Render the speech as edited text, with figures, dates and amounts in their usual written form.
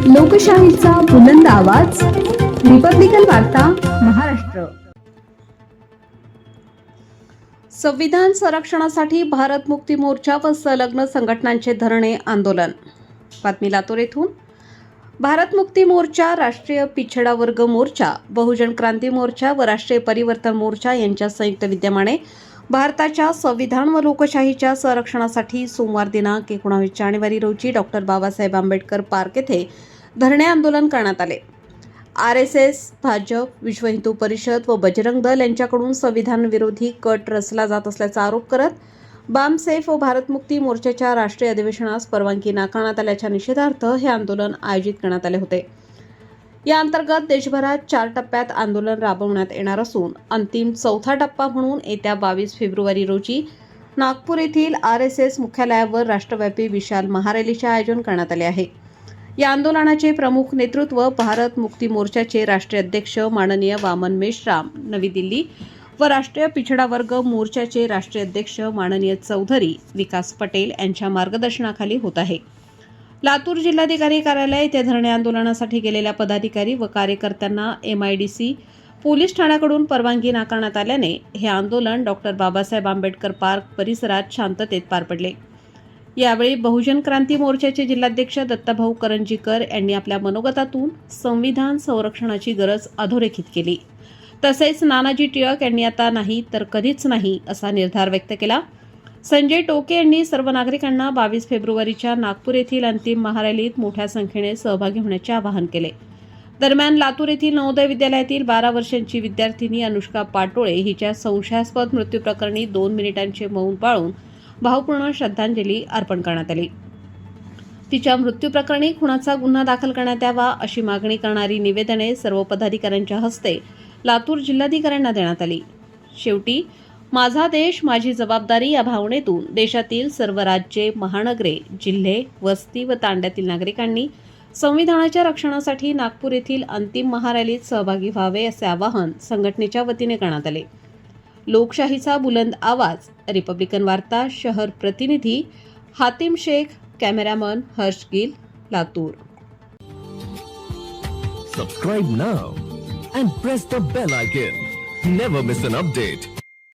लोकशाहीचा बुलंद आवाज, रिपब्लिकन वार्ता, महाराष्ट्र. संविधान संरक्षणासाठी भारत मुक्ती मोर्चा व संलग्न संघटनांचे धरणे आंदोलन. बातमी लातूर येथून. भारत मुक्ती मोर्चा, राष्ट्रीय पिछडा वर्ग मोर्चा, बहुजन क्रांती मोर्चा व राष्ट्रीय परिवर्तन मोर्चा यांच्या संयुक्त विद्यमाने भारताच्या संविधान व लोकशाहीच्या संरक्षणासाठी सोमवार दिनांक 19 जानेवारी रोजी डॉक्टर बाबासाहेब आंबेडकर पार्क येथे धरणे आंदोलन करण्यात आले. RSS, भाजप, विश्व हिंदू परिषद व बजरंग दल यांच्याकडून संविधान विरोधी कट रचला जात असल्याचा आरोप करत बामसेफ व भारत मुक्ती मोर्चाच्या राष्ट्रीय अधिवेशनास परवानगी नाकारण्यात आल्याच्या निषेधार्थ हे आंदोलन आयोजित करण्यात आले होते. या अंतर्गत देशभरात 4 टप्प्यात आंदोलन राबवण्यात येणार असून अंतिम 4था टप्पा म्हणून येत्या 22 फेब्रुवारी रोजी नागपूर येथील RSS मुख्यालयावर राष्ट्रव्यापी विशाल महारॅलीचे आयोजन करण्यात आले आहे. या आंदोलनाचे प्रमुख नेतृत्व भारत मुक्ती मोर्चाचे राष्ट्रीय अध्यक्ष माननीय वामन मेश्राम नवी दिल्ली व राष्ट्रीय पिछडा वर्ग मोर्चाचे राष्ट्रीय अध्यक्ष माननीय चौधरी विकास पटेल यांच्या मार्गदर्शनाखाली होत आहे. लातूर जिल्हाधिकारी कार्यालय येथे धरणे आंदोलनासाठी गेलेल्या पदाधिकारी व कार्यकर्त्यांना MIDC पोलीस ठाण्याकडून परवानगी नाकारण्यात आल्याने हे आंदोलन डॉक्टर बाबासाहेब आंबेडकर पार्क परिसरात शांततेत पार पडले. यावेळी बहुजन क्रांती मोर्चाचे जिल्हाध्यक्ष दत्ताभाऊ करंजीकर यांनी आपल्या मनोगतातून संविधान संरक्षणाची गरज अधोरेखित केली. तसेच नानाजी टिळक यांनी आता नाही तर कधीच नाही असा निर्धार व्यक्त केला. संजय टोके यांनी सर्व नागरिकांना 22 फेब्रुवारीच्या नागपूर येथील अंतिम महारॅलीत मोठ्या संख्येने सहभागी होण्याचे आवाहन केले. दरम्यान लातूर येथील नवोदय विद्यालयातील 12 वर्षांची विद्यार्थिनी अनुष्का पाटोळे हिच्या संशयास्पद मृत्यू प्रकरणी 2 मिनिटांचे मौन पाळून भावपूर्ण श्रद्धांजली अर्पण करण्यात आली. तिच्या मृत्यू प्रकरणी खुनाचा गुन्हा दाखल करण्यात यावा अशी मागणी करणारी निवेदने सर्व पदाधिकाऱ्यांच्या हस्ते लातूर जिल्हाधिकाऱ्यांना देण्यात आली. शेवटी माझा देश माझी जबाबदारी या भावनेतून देशातील सर्व राज्ये, महानगरे, जिल्हे, वस्ती व तांड्यातील नागरिकांनी संविधानाच्या रक्षणासाठी नागपूर येथील अंतिम महारॅलीत सहभागी व्हावे असे आवाहन संघटनेच्या वतीने करण्यात आले. लोकशाहीचा बुलंद आवाज, रिपब्लिकन वार्ता, शहर प्रतिनिधी Hatim Shaikh, cameraman Harsh Gill, Latur. Subscribe now and press the bell icon. Never miss an update.